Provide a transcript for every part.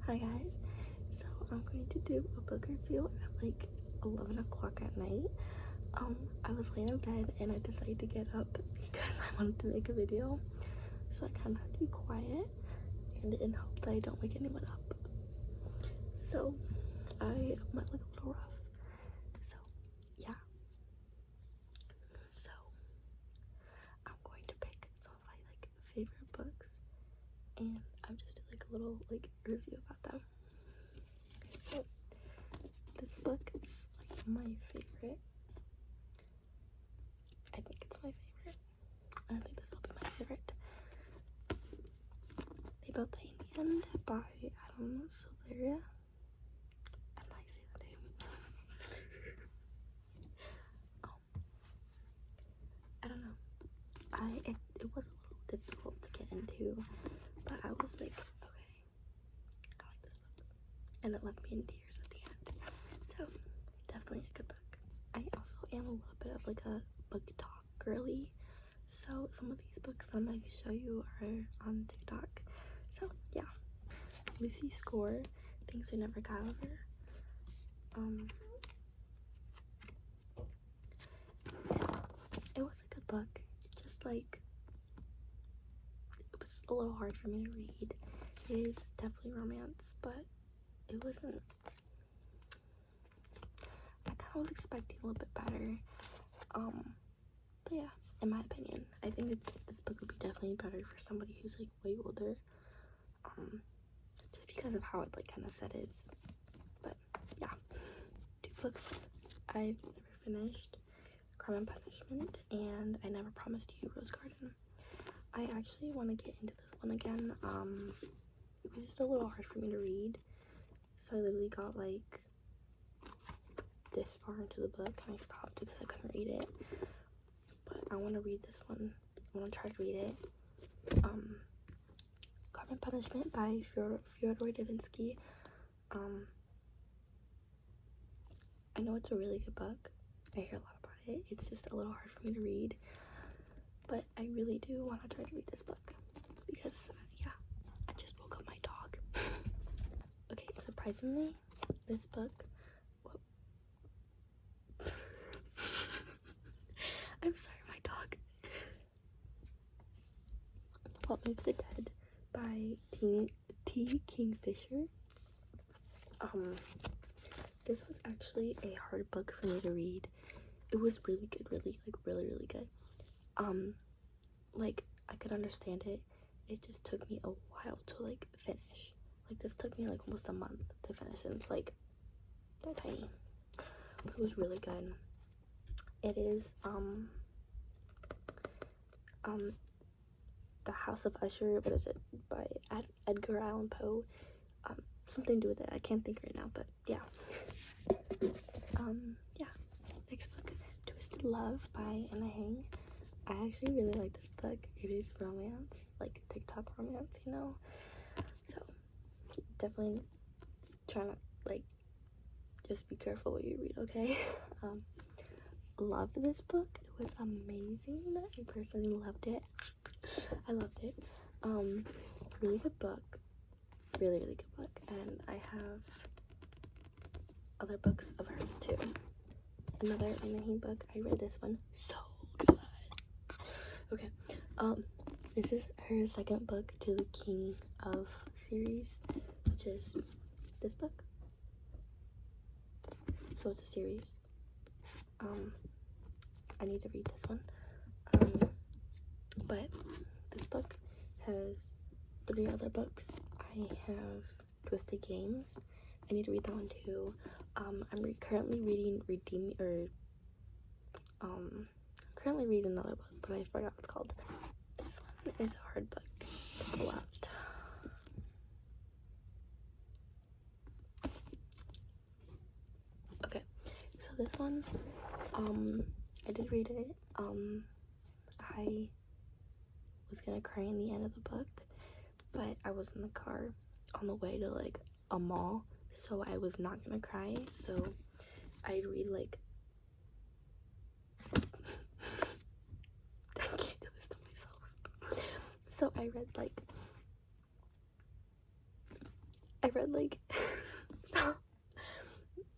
Hi guys, so I'm going to do a book review at like 11 o'clock at night. I was laying in bed and I decided to get up because I wanted to make a video, so I kind of have to be quiet and in hope that I don't wake anyone up. So I might look a little rough, so yeah. So I'm going to pick some of my like favorite books and I'm just doing like a little like review about them. So this book is like my favorite. I think it's my favorite. I think this will be my favorite. They Built the End by Sylvaria. How do I say that name? I don't know. It was a little difficult to get into, but I was like, okay, I like this book, and it left me in tears at the end. So definitely a good book. I also am a little bit of like a book talk girly, so some of these books that I'm going to show you are on TikTok. So yeah, Lucy's Score, Things We Never Got Over. It was a good book. It just like, it was a little hard for me to read. It is definitely romance, but it wasn't. I kind of was expecting a little bit better. But yeah, in my opinion, I think this book would be definitely better for somebody who's like way older. Just because of how it like kind of set is. But yeah, two books I've never finished: Crime and Punishment and I Never Promised You, Rose Garden. I actually want to get into this one again. It was just a little hard for me to read, so I literally got like this far into the book and I stopped because I couldn't read it. But I want to read this one. I want to try to read it. Crime and Punishment by Fyodor Divinsky. I know it's a really good book. I hear a lot about it. It's just a little hard for me to read, but I really do want to try to read this book because yeah, I just woke up my dog. Okay, surprisingly, this book, I'm sorry, my dog. What Moves the Dead by T. Kingfisher. This was actually a hard book for me to read. It was really good, really good. Like I could understand it. It just took me a while to like finish. Like this took me like almost a month to finish, and it's like they're tiny. But it was really good. It is The House of Usher. What is it? By Edgar Allan Poe. Something to do with it. I can't think right now, but yeah. Yeah. Next book, Twisted Love by Anna Hang. I actually really like this book. It is romance, like TikTok romance, you know. So definitely try not like just be careful what you read, okay? Loved this book. It was amazing. I personally loved it. I loved it. Really good book. Really good book. And I have other books of hers too. Another Anaheim book. I read this one. So good. Okay. This is her second book to the King of series, which is this book. So it's a series. I need to read this one. But this book has 3 other books. I have Twisted Games. I need to read that one too. I'm currently reading currently reading another book, but I forgot what it's called. This one is a hard book to pull out. Okay, so this one, I did read it. I was gonna cry in the end of the book, but I was in the car on the way to like a mall, so I was not gonna cry. So I'd read like I can't do this to myself. So I read read like so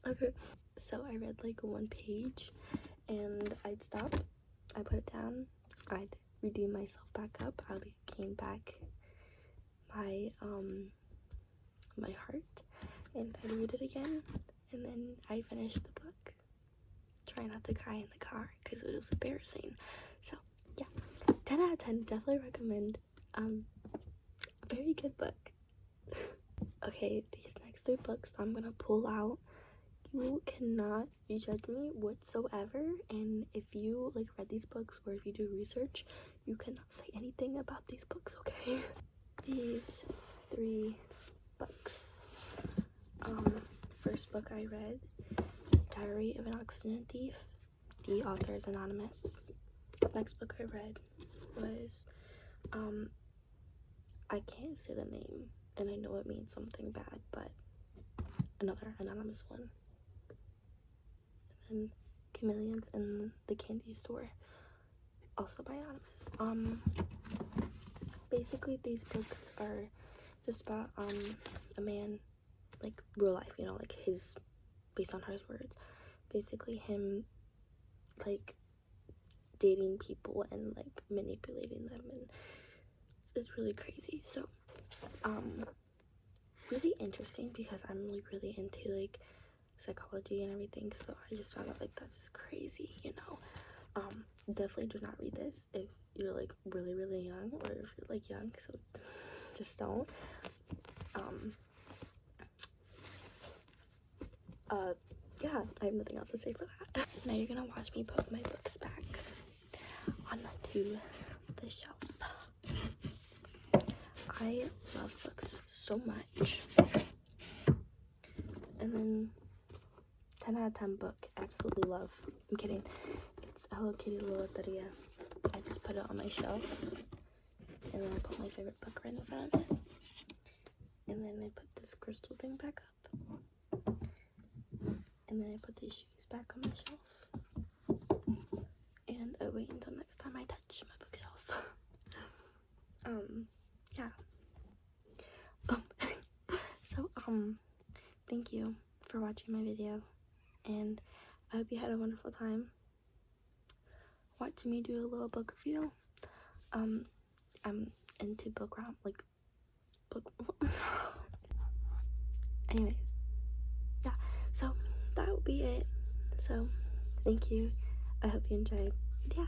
okay, so I read like one page and I'd stop, I put it down, I'd redeem myself back up, I gain back my my heart, and I'd read it again, and then I finished the book. Try not to cry in the car because it was embarrassing. So yeah, 10 out of 10, definitely recommend. A very good book. Okay, these next 3 books I'm gonna pull out. You cannot judge me whatsoever, and if you like read these books or if you do research, you cannot say anything about these books, okay? These 3 books. First book I read, Diary of an Oxygen Thief. The author is anonymous. Next book I read was I can't say the name, and I know it means something bad, but another anonymous one. And then Chameleons in the Candy Store, also by anonymous. Basically these books are just about a man, like real life, you know, like his, based on his words, basically him like dating people and like manipulating them, and it's really crazy. So really interesting because I'm like really into like psychology and everything, so I just found out like that's just crazy, you know. Definitely do not read this if you're like really young, or if you're like young, so just don't. Yeah, I have nothing else to say for that. Now you're gonna watch me put my books back onto the shelf. I love books so much. And then 10 out of 10 book, absolutely love. I'm kidding. It's Hello Kitty La Loteria. I just put it on my shelf, and then I put my favorite book right in front of it, and then I put this crystal thing back up, and then I put these shoes back on my shelf, and I wait until next time I touch my bookshelf. Yeah. So thank you for watching my video, and I hope you had a wonderful time watching me do a little book review. I'm into book anyways, yeah, so that will be it. So thank you, I hope you enjoyed. Yeah.